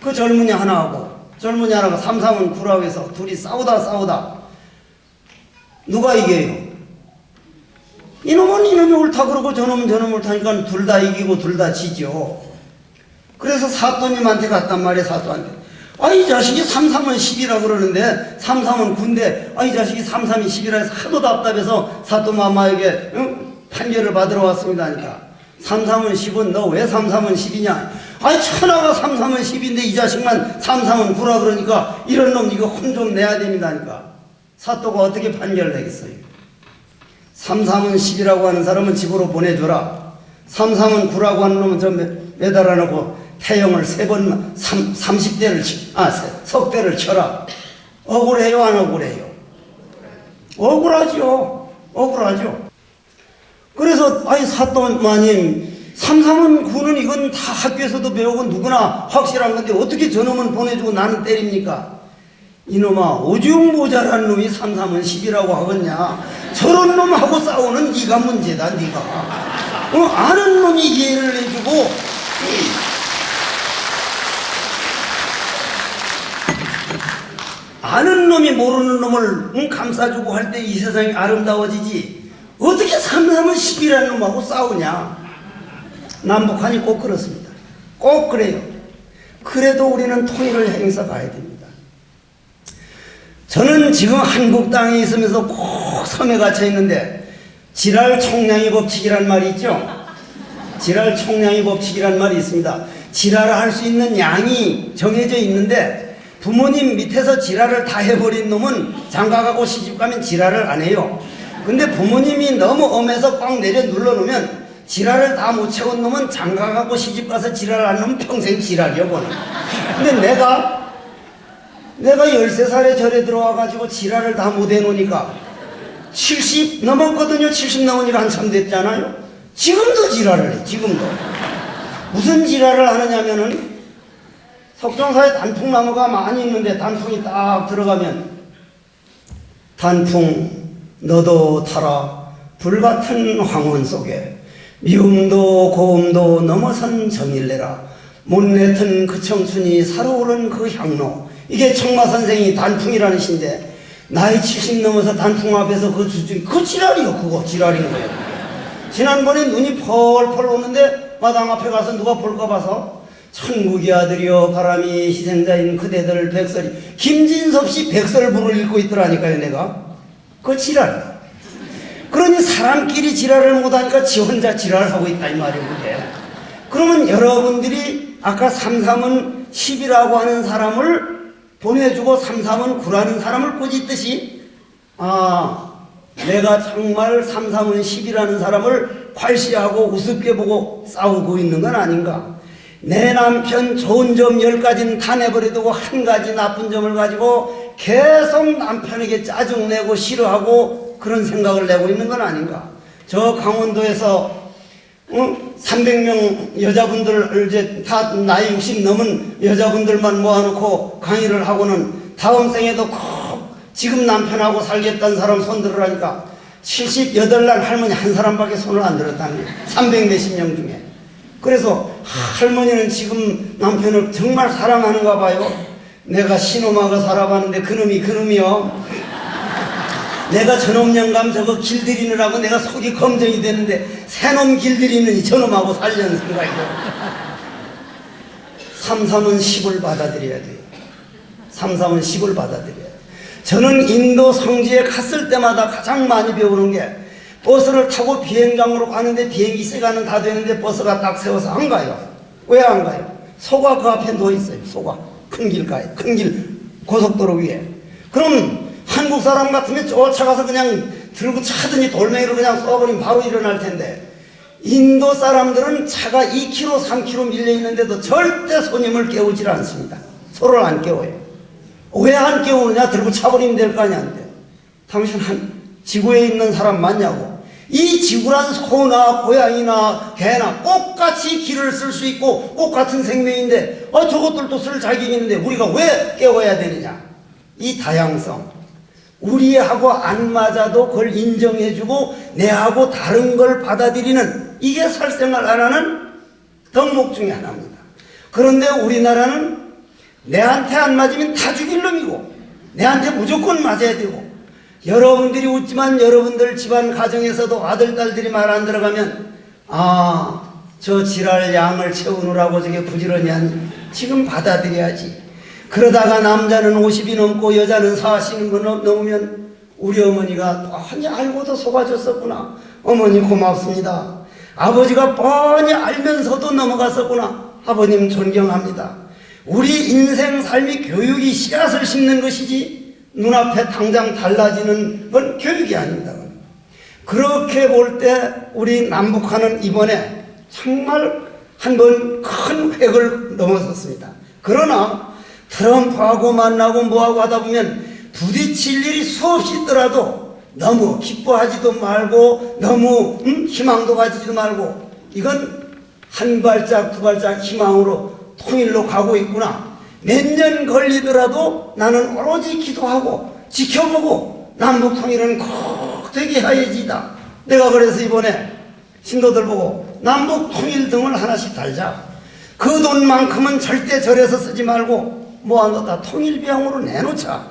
그 젊은이 하나하고 젊은이 하나가 삼삼은 9라고 해서 둘이 싸우다 누가 이겨요? 이놈은 이놈이 옳다 그러고 저놈은 저놈 옳다니까 둘 다 이기고 둘 다 지죠. 그래서 사또님한테 갔단 말이에요. 사또한테. 이 자식이 삼삼은 10이라 그러는데 삼삼은 9인데 이 자식이 삼삼이 10이라 해서 하도 답답해서 사또마마에게 판결을 받으러 왔습니다 하니까 삼삼은 10은 너 왜 삼삼은 10이냐? 천하가 삼삼은 10인데 이 자식만 삼삼은 9라 그러니까 이런 놈 이거 혼 좀 내야 됩니다 하니까 사또가 어떻게 판결을 내겠어요? 삼삼은 10이라고 하는 사람은 집으로 보내줘라. 삼삼은 9라고 하는 놈은 저 매달아 놓고 태형을 3번 30대를 석대를 쳐라. 억울해요 안 억울해요? 억울하죠. 그래서 사또마님 삼삼은 9는 이건 다 학교에서도 배우고 누구나 확실한 건데 어떻게 저놈은 보내주고 나는 때립니까? 이놈아 오중 모자란 놈이 삼삼은 10이라고 하겠냐? 저런 놈하고 싸우는 네가 문제다. 네가 아는 놈이 이해를 해주고 아는 놈이 모르는 놈을 감싸주고 할 때 이 세상이 아름다워지지 어떻게 삼삼은 10이라는 놈하고 싸우냐? 남북한이 꼭 그렇습니다. 꼭 그래요. 그래도 우리는 통일을 행사 가야 됩니다. 저는 지금 한국 땅에 있으면서 꼭 섬에 갇혀 있는데 지랄 총량이 법칙이란 말이 있죠. 지랄 총량이 법칙이란 말이 있습니다. 지랄을 할 수 있는 양이 정해져 있는데 부모님 밑에서 지랄을 다 해버린 놈은 장가가고 시집가면 지랄을 안 해요. 근데 부모님이 너무 엄해서 꽉 내려 눌러놓으면 지랄을 다 못 채운 놈은 장가가고 시집가서 지랄을 안 놈은 평생 지랄이야 보는. 근데 내가 13살에 절에 들어와가지고 지랄을 다 못 해놓으니까 70 넘었거든요. 70 넘으니까 한참 됐잖아요. 지금도 지랄을 해. 지금도. 무슨 지랄을 하느냐면은 석정사에 단풍나무가 많이 있는데 단풍이 딱 들어가면 단풍 너도 타라 불같은 황혼 속에 미움도 고움도 넘어선 정일래라 못내튼 그 청춘이 살아오른 그 향로. 이게 청마선생이 단풍이라는 시인데 나이 70 넘어서 단풍 앞에서 그 지랄이요. 그거 지랄인 거예요. 지난번에 눈이 펄펄 오는데 마당 앞에 가서 누가 볼까 봐서 천국의 아들이여 바람이 희생자인 그대들 백설이 김진섭 씨 백설부를 읽고 있더라니까요. 내가 그 지랄. 그러니 사람끼리 지랄을 못하니까 지 혼자 지랄하고 있다 이 말이에요. 그게. 그러면 여러분들이 아까 삼삼은 10이라고 하는 사람을 보내주고 삼삼은 9라는 사람을 꾸짖듯이 내가 정말 삼삼은 10이라는 사람을 괄시하고 우습게 보고 싸우고 있는 건 아닌가. 내 남편 좋은 점 10가지는 다 내버려두고 한 가지 나쁜 점을 가지고 계속 남편에게 짜증내고 싫어하고 그런 생각을 내고 있는 건 아닌가. 저 강원도에서 300명 여자분들 이제 다 나이 60 넘은 여자분들만 모아놓고 강의를 하고는 다음 생에도 꼭 지금 남편하고 살겠다는 사람 손 들으라니까 78날 할머니 한 사람밖에 손을 안 들었다는 거예요. 300 몇십 명 중에. 그래서 할머니는 지금 남편을 정말 사랑하는가 봐요. 내가 신혼하고 살아봤는데 그놈이요. 내가 저놈 영감 저거 길들이느라고 내가 속이 검정이 되는데 새놈 길들이는 저놈하고 살려는 생각이요. 삼삼은 10을 받아들여야 돼요. 삼삼은 10을 받아들여야 돼요. 저는 인도 성지에 갔을 때마다 가장 많이 배우는 게 버스를 타고 비행장으로 가는데 비행기 시간은 다 되는데 버스가 딱 세워서 안 가요. 왜 안 가요? 소가 그 앞에 누워 있어요. 소가 큰 길가에, 큰 길 고속도로 위에. 그럼 한국 사람 같으면 쫓아가서 그냥 들고 차더니 돌멩이로 그냥 쏘아버리면 바로 일어날 텐데 인도 사람들은 차가 2km, 3km 밀려 있는데도 절대 손님을 깨우질 않습니다. 소를 안 깨워요. 왜 안 깨우느냐? 들고 차버리면 될 거 아니야. 당신 지구에 있는 사람 맞냐고. 이 지구란 소나 고양이나 개나 똑같이 길을 쓸 수 있고 똑같은 생명인데 저것들도 쓸 자격이 있는데 우리가 왜 깨워야 되느냐. 이 다양성. 우리하고 안 맞아도 그걸 인정해주고 내하고 다른 걸 받아들이는 이게 살생을 안 하는 덕목 중에 하나입니다. 그런데 우리나라는 내한테 안 맞으면 다 죽일 놈이고 내한테 무조건 맞아야 되고 여러분들이 웃지만 여러분들 집안 가정에서도 아들 딸들이 말 안 들어가면 저 지랄 양을 채우느라고 저게 부지런히 하니 지금 받아들여야지. 그러다가 남자는 50이 넘고 여자는 40이 넘으면 우리 어머니가 뻔히 알고도 속아줬었구나. 어머니 고맙습니다. 아버지가 뻔히 알면서도 넘어갔었구나. 아버님 존경합니다. 우리 인생 삶이 교육이 씨앗을 심는 것이지 눈앞에 당장 달라지는 건 교육이 아닙니다. 그렇게 볼 때 우리 남북한은 이번에 정말 한 번 큰 획을 넘어섰습니다. 그러나 트럼프하고 만나고 뭐하고 하다 보면 부딪힐 일이 수없이 있더라도 너무 기뻐하지도 말고 너무 희망도 가지지도 말고 이건 한 발짝 두 발짝 희망으로 통일로 가고 있구나. 몇 년 걸리더라도 나는 오로지 기도하고 지켜보고 남북 통일은 꼭 되게 해야지다. 내가 그래서 이번에 신도들 보고 남북 통일 등을 하나씩 달자. 그 돈만큼은 절대 절에서 쓰지 말고 모아놓다 통일비용으로 내놓자.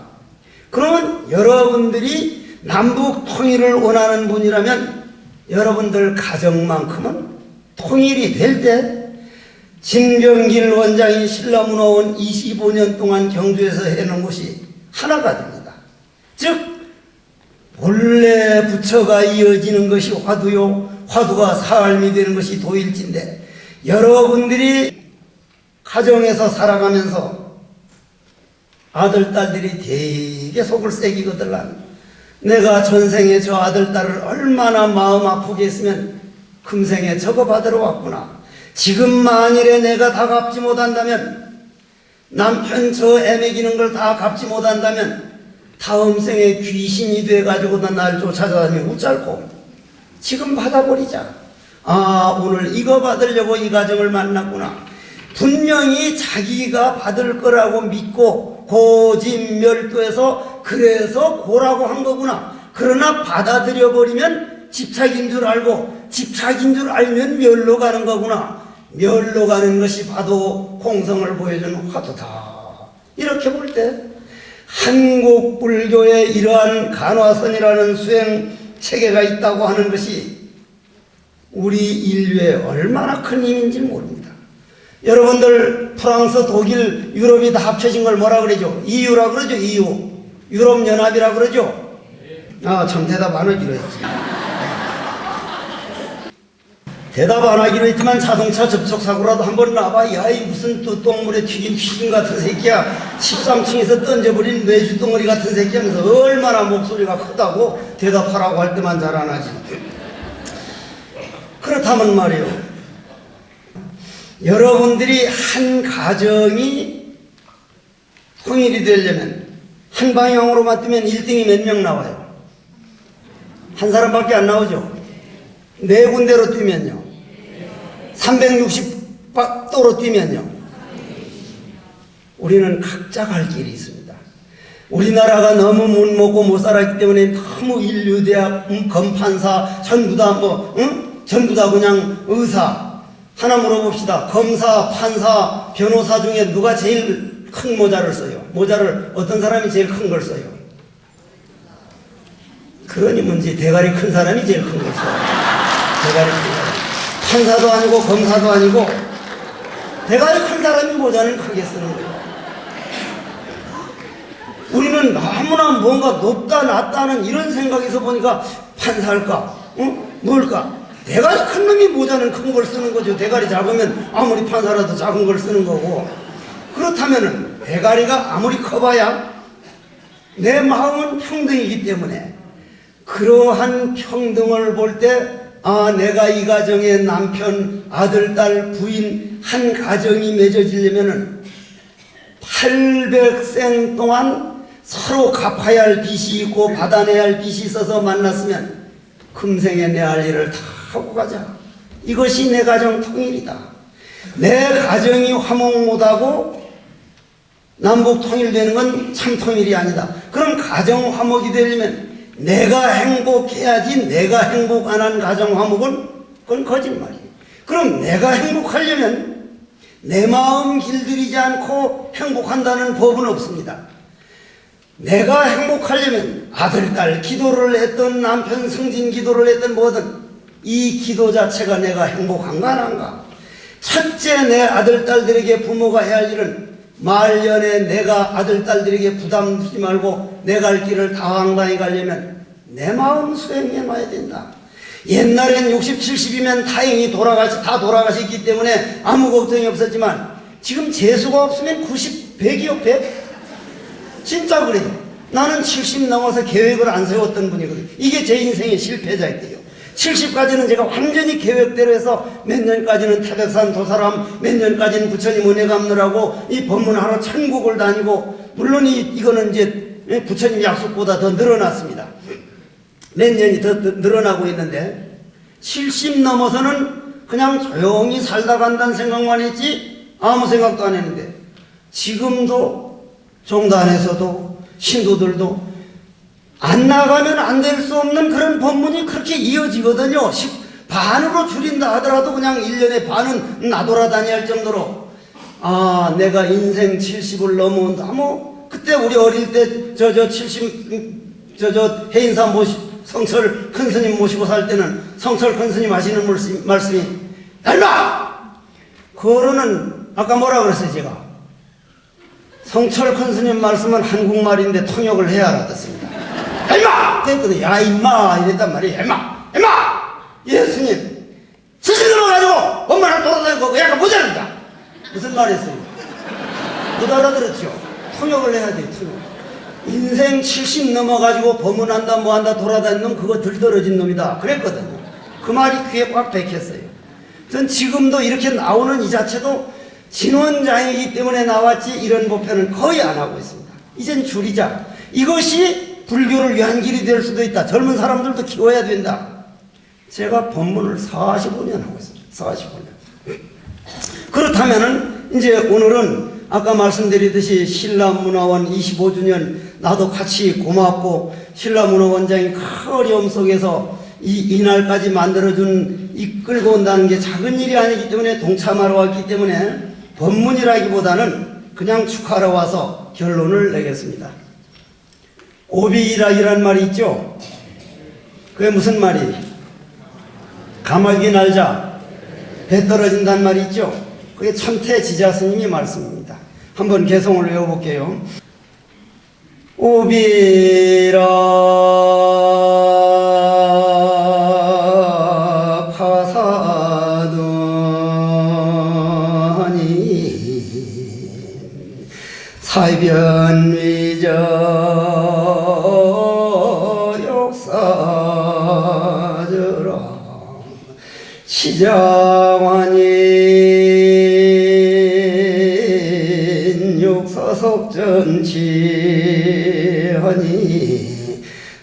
그러면 여러분들이 남북 통일을 원하는 분이라면 여러분들 가정만큼은 통일이 될 때 진병길 원장이 신라문화원 25년 동안 경주에서 해놓은 것이 하나가 됩니다. 즉 본래 부처가 이어지는 것이 화두요 화두가 삶이 되는 것이 도일지인데 여러분들이 가정에서 살아가면서 아들 딸들이 되게 속을 새기거든. 내가 전생에 저 아들 딸을 얼마나 마음 아프게 했으면 금생에 저거 받으러 왔구나. 지금 만일에 내가 다 갚지 못한다면 남편 저 애매기는 걸 다 갚지 못한다면 다음 생에 귀신이 돼가지고 날 쫓아다니면 웃잘고 지금 받아버리자. 오늘 이거 받으려고 이 가정을 만났구나. 분명히 자기가 받을 거라고 믿고 고집멸도해서 그래서 고라고 한 거구나. 그러나 받아들여 버리면 집착인 줄 알고 집착인 줄 알면 멸로 가는 거구나. 멸로 가는 것이 봐도 공성을 보여주는 화두다. 이렇게 볼 때 한국 불교에 이러한 간화선이라는 수행 체계가 있다고 하는 것이 우리 인류에 얼마나 큰 힘인지 모릅니다. 여러분들 프랑스, 독일, 유럽이 다 합쳐진 걸 뭐라 그러죠? EU라 그러죠. EU. 유럽연합이라 그러죠. 아, 참 대답 안 하기로 했지. 대답 안 하기로 했지만 자동차 접촉사고라도 한번 나봐. 야, 이 무슨 또 똥물에 튀긴 튀김 같은 새끼야. 13층에서 던져버린 매주덩어리 같은 새끼 하면서 얼마나 목소리가 크다고 대답하라고 할 때만 잘 안 하지. 그렇다면 말이요. 여러분들이 한 가정이 통일이 되려면 한 방향으로만 뜨면 1등이 몇 명 나와요? 한 사람밖에 안 나오죠? 네 군데로 뛰면요? 360도로 뛰면요? 우리는 각자 갈 길이 있습니다. 우리나라가 너무 못 먹고 못 살았기 때문에 너무 인류대학, 검판사, 전부 다 전부 다 그냥 의사. 하나 물어봅시다. 검사, 판사, 변호사 중에 누가 제일 큰 모자를 써요? 모자를 어떤 사람이 제일 큰 걸 써요? 그러니 뭔지 대가리 큰 사람이 제일 큰 걸 써요. 대가리 큰 사람. 판사도 아니고 검사도 아니고 대가리 큰 사람이 모자는 크게 쓰는 거예요. 우리는 너무나 뭔가 높다 낮다는 이런 생각에서 보니까 판사할까? 뭘까? 대가리 큰 놈이 모자는 큰 걸 쓰는 거죠. 대가리 작으면 아무리 판사라도 작은 걸 쓰는 거고. 그렇다면은 대가리가 아무리 커봐야 내 마음은 평등이기 때문에 그러한 평등을 볼 때 아, 내가 이 가정의 남편, 아들, 딸, 부인 한 가정이 맺어지려면은 800생 동안 서로 갚아야 할 빚이 있고 받아내야 할 빚이 있어서 만났으면 금생에 내 할 일을 다 하고 가자. 이것이 내 가정 통일이다. 내 가정이 화목 못하고 남북 통일되는 건 참 통일이 아니다. 그럼 가정 화목이 되려면 내가 행복해야지. 내가 행복 안 한 가정 화목은 그건 거짓말이에요. 그럼 내가 행복하려면 내 마음 길들이지 않고 행복한다는 법은 없습니다. 내가 행복하려면 아들, 딸 기도를 했던 남편 승진 기도를 했던 뭐든 이 기도 자체가 내가 행복한가 안 한가. 첫째 내 아들, 딸들에게 부모가 해야 할 일은 말년에 내가 아들, 딸들에게 부담 주지 말고 내 갈 길을 당당히 가려면 내 마음 수행해 놔야 된다. 옛날엔 60, 70이면 다행히 다 돌아가셨기 때문에 아무 걱정이 없었지만 지금 재수가 없으면 90, 100이요, 100? 진짜 그래요. 나는 70 넘어서 계획을 안 세웠던 분이거든요. 이게 제 인생의 실패자이에요. 70까지는 제가 완전히 계획대로 해서 몇 년까지는 태백산 도사람, 몇 년까지는 부처님 은혜 갚느라고 이 법문하러 천국을 다니고, 물론 이거는 이제 부처님 약속보다 더 늘어났습니다. 몇 년이 더 늘어나고 있는데 70 넘어서는 그냥 조용히 살다 간다는 생각만 했지 아무 생각도 안 했는데 지금도 종단에서도 신도들도 안 나가면 안 될 수 없는 그런 법문이 그렇게 이어지거든요. 반으로 줄인다 하더라도 그냥 1년에 반은 나돌아다녀야 할 정도로 아, 내가 인생 70을 넘어온다. 뭐 그때 우리 어릴 때 70 해인사 성철 큰 스님 모시고 살 때는 성철 큰 스님 하시는 말씀이 얄마! 그거는 아까 뭐라 그랬어요 제가? 성철 큰 스님 말씀은 한국말인데 통역을 해야 알아듣습니다. 얄마! 그랬거든. 야 임마 이랬단 말이에요. 얄마! 얄마! 예 스님 70 넘어가지고 엄마랑 돌아다니고 약간 모자랍니다. 무슨 말이었어요? 못 알아들었죠? 통역을 해야 돼요. 통역. 인생 70 넘어가지고 법문한다 뭐한다 돌아다니는 놈 그거 들떨어진 놈이다 그랬거든요. 그 말이 귀에 꽉 박혔어요. 전 지금도 이렇게 나오는 이 자체도 진원장이기 때문에 나왔지 이런 목표는 거의 안 하고 있습니다. 이젠 줄이자. 이것이 불교를 위한 길이 될 수도 있다. 젊은 사람들도 키워야 된다. 제가 법문을 45년 하고 있습니다. 45년. 그렇다면은 이제 오늘은 아까 말씀드리듯이 신라문화원 25주년 나도 같이 고맙고 신라문화원장이 큰 어려움 속에서 이날까지 만들어준 이끌고 온다는 게 작은 일이 아니기 때문에 동참하러 왔기 때문에 법문이라기보다는 그냥 축하하러 와서 결론을 내겠습니다. 오비일학이란 말이 있죠. 그게 무슨 말이? 가마귀 날자 배 떨어진단 말이 있죠. 그게 천태지자 스님이 말씀입니다. 한번 개성을 외워볼게요. 오비라 파사도니 사변위저 역사저라 시장환인 육사석전지하니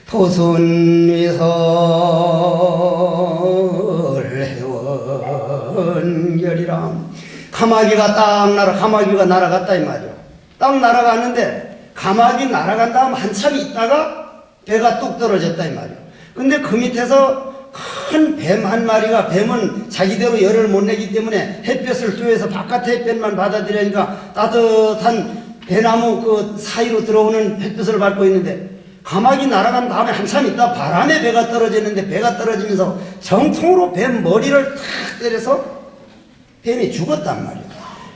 토순위설 해원결이라. 가마귀가 가마귀가 날아갔다 이 말이요. 딱 날아갔는데 가마귀 날아간 다음 한참 있다가 배가 뚝 떨어졌다 이 말이요. 근데 그 밑에서 큰 뱀 한 마리가, 뱀은 자기대로 열을 못 내기 때문에 햇볕을 쬐서 바깥의 햇볕만 받아들이니까 따뜻한 배나무 그 사이로 들어오는 햇볕을 받고 있는데, 가마귀 날아간 다음에 한참 있다 바람에 배가 떨어지는데, 배가 떨어지면서 정통으로 뱀 머리를 탁 때려서 뱀이 죽었단 말이에요.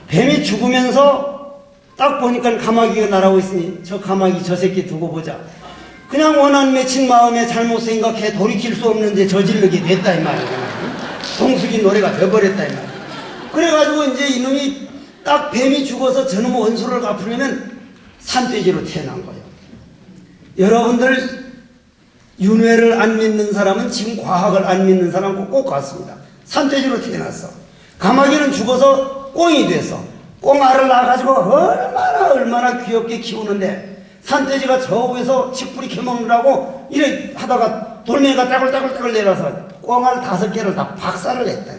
뱀이 죽으면서 딱 보니까 가마귀가 날아오고 있으니 저 가마귀 저 새끼 두고 보자. 그냥 원한 맺힌 마음에 잘못 생각해 돌이킬 수 없는데 저지르게 됐다 이 말이야. 동숙이 노래가 돼버렸다 이 말이야. 그래가지고 이제 이놈이 딱 뱀이 죽어서 저놈 원수를 갚으려면 산돼지로 태어난 거예요. 여러분들 윤회를 안 믿는 사람은 지금 과학을 안 믿는 사람하고 꼭 같습니다. 산돼지로 태어났어. 가마귀는 죽어서 꽁이 됐어. 꽁알을 낳아가지고 얼마나 귀엽게 키우는데, 산돼지가 저 위에서 칡뿌리 캐먹느라고 이래 하다가 돌멩이가 따글따글 내려서 꽁알 5개를 다 박살을 냈다.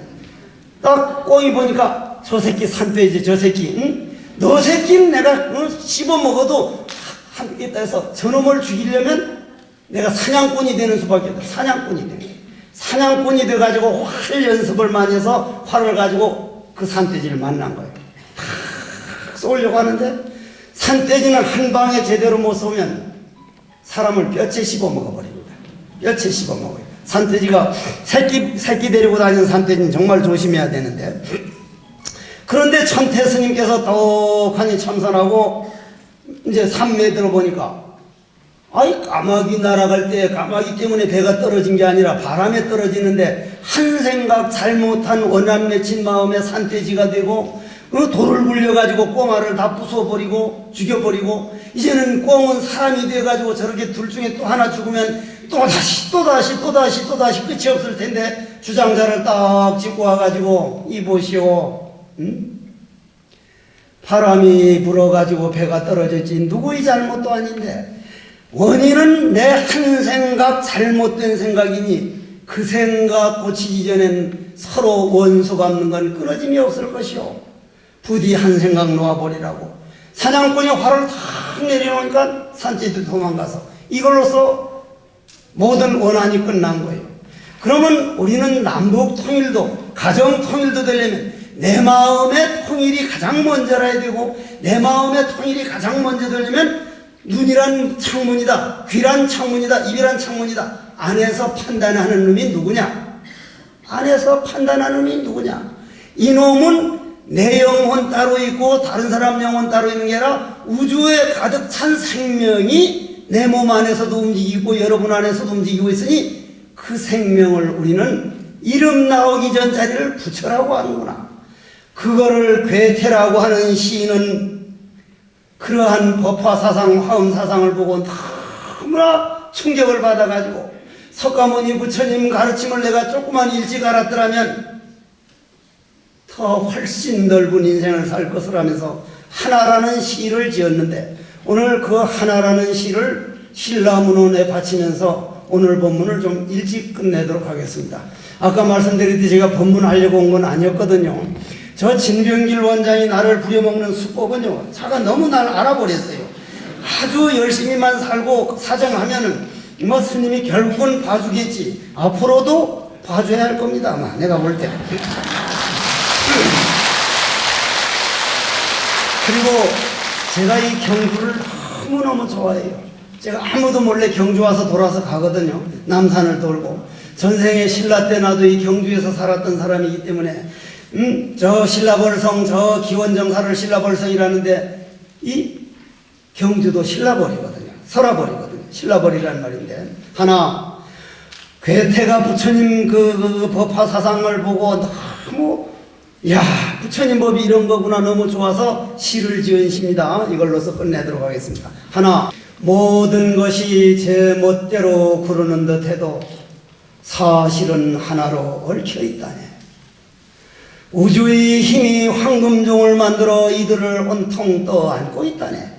딱 꽁이 보니까 저 새끼 산돼지 저 새끼, 응? 너 새끼는 내가 씹어먹어도 하겠다 해서 저놈을 죽이려면 내가 사냥꾼이 되는 수밖에 없다. 사냥꾼이 되는 거야. 사냥꾼이 돼가지고 활 연습을 많이 해서 활을 가지고 그 산돼지를 만난 거예요. 탁 쏘려고 하는데 산돼지는 한 방에 제대로 못 쏘면 사람을 뼈째 씹어 먹어버립니다. 뼈째 씹어 먹어요. 산돼지가 새끼 데리고 다니는 산돼지는 정말 조심해야 되는데, 그런데 천태 스님께서 떡하니 참선하고 이제 산매에 들어보니까, 아이 까마귀 날아갈 때 까마귀 때문에 배가 떨어진 게 아니라 바람에 떨어지는데 한 생각 잘못한 원한 맺힌 마음에 산돼지가 되고 돌을 굴려가지고 꽁알을 다 부숴버리고 죽여버리고, 이제는 꽁은 사람이 돼가지고 저렇게 둘 중에 또 하나 죽으면 또다시 끝이 없을 텐데 주장자를 딱 짚고 와가지고 이보시오, 응? 바람이 불어가지고 배가 떨어졌지 누구의 잘못도 아닌데 원인은 내 한 생각 잘못된 생각이니 그 생각 고치기 전엔 서로 원수 갚는 건 끊어짐이 없을 것이오. 부디 한 생각 놓아버리라고. 사냥꾼이 활을 탁 내려놓으니까 산채도 도망가서 이걸로써 모든 원한이 끝난 거예요. 그러면 우리는 남북 통일도 가정 통일도 되려면 내 마음의 통일이 가장 먼저라야 되고, 내 마음의 통일이 가장 먼저 되려면 눈이란 창문이다, 귀란 창문이다, 입이란 창문이다. 안에서 판단하는 놈이 누구냐? 안에서 판단하는 놈이 누구냐? 이놈은 내 영혼 따로 있고 다른 사람 영혼 따로 있는 게 아니라 우주에 가득 찬 생명이 내 몸 안에서도 움직이고 여러분 안에서도 움직이고 있으니 그 생명을 우리는 이름 나오기 전 자리를 부처라고 하는구나. 그거를 괴테라고 하는 시인은 그러한 법화사상, 화엄사상을 보고 너무나 충격을 받아가지고 석가모니 부처님 가르침을 내가 조금만 일찍 알았더라면 더 훨씬 넓은 인생을 살 것을 하면서 하나라는 시를 지었는데, 오늘 그 하나라는 시를 신라문헌에 바치면서 오늘 본문을 좀 일찍 끝내도록 하겠습니다. 아까 말씀드렸듯이 제가 본문하려고 온 건 아니었거든요. 저 진병길 원장이 나를 부려먹는 수법은요, 차가 너무 날 알아버렸어요. 아주 열심히만 살고 사정하면은 뭐 스님이 결국은 봐주겠지. 앞으로도 봐줘야 할 겁니다, 아마 내가 볼 때. 그리고 제가 이 경주를 너무너무 좋아해요. 제가 아무도 몰래 경주 와서 돌아서 가거든요. 남산을 돌고. 전생에 신라 때 나도 이 경주에서 살았던 사람이기 때문에 저 신라벌성, 저 기원정사를 신라벌성이라는데 이 경주도 신라벌이거든요. 설화벌이거든요. 신라벌이라는 말인데 하나 괴테가 부처님 그 법화 사상을 보고 너무 야 부처님 법이 이런 거구나 너무 좋아서 시를 지은 시입니다. 이걸로서 끝내도록 하겠습니다. 하나 모든 것이 제 멋대로 구르는 듯해도 사실은 하나로 얽혀 있다네. 우주의 힘이 황금종을 만들어 이들을 온통 떠안고 있다네.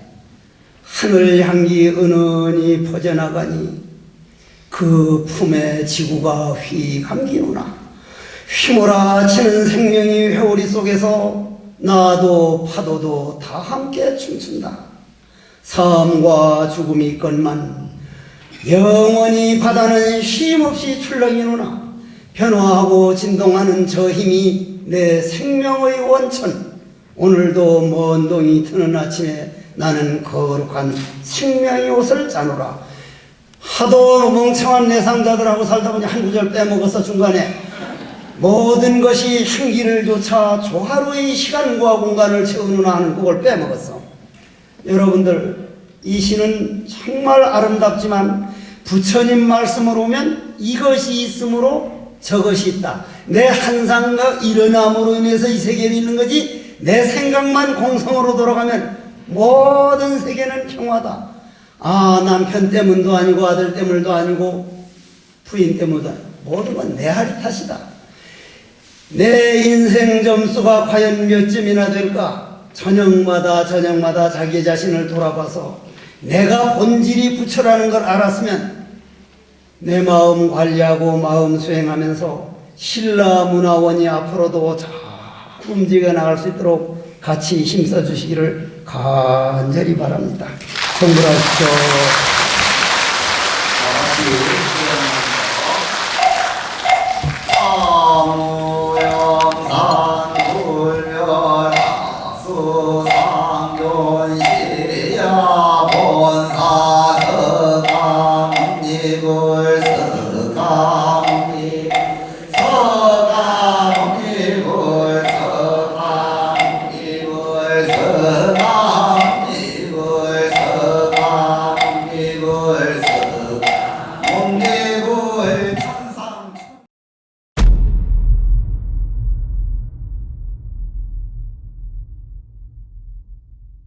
하늘 향기 은은히 퍼져나가니 그 품에 지구가 휘 감기노나 휘몰아치는 생명이 회오리 속에서 나도 파도도 다 함께 춤춘다. 삶과 죽음이 있건만 영원히 바다는 쉼없이 출렁이노나 변화하고 진동하는 저 힘이 내 생명의 원천. 오늘도 먼 동이 트는 아침에 나는 거룩한 생명의 옷을 짜노라. 하도 멍청한 내상자들하고 살다 보니 한 구절 빼먹어서 중간에 모든 것이 향기를 조차 조화로이 시간과 공간을 채우느나 하는 그걸 빼먹었어. 여러분들 이 시는 정말 아름답지만 부처님 말씀으로 오면 이것이 있으므로 저것이 있다. 내 한상과 일어남으로 인해서 이 세계에 있는 거지 내 생각만 공성으로 돌아가면 모든 세계는 평화다. 아 남편 때문도 아니고 아들 때문도 아니고 부인 때문도 아니고 모든 건 내 하리 탓이다. 내 인생 점수가 과연 몇 점이나 될까? 저녁마다 자기 자신을 돌아봐서 내가 본질이 부처라는 걸 알았으면 내 마음 관리하고 마음 수행하면서 신라문화원이 앞으로도 잘 움직여 나갈 수 있도록 같이 힘써 주시기를 간절히 바랍니다. 성불하십시오.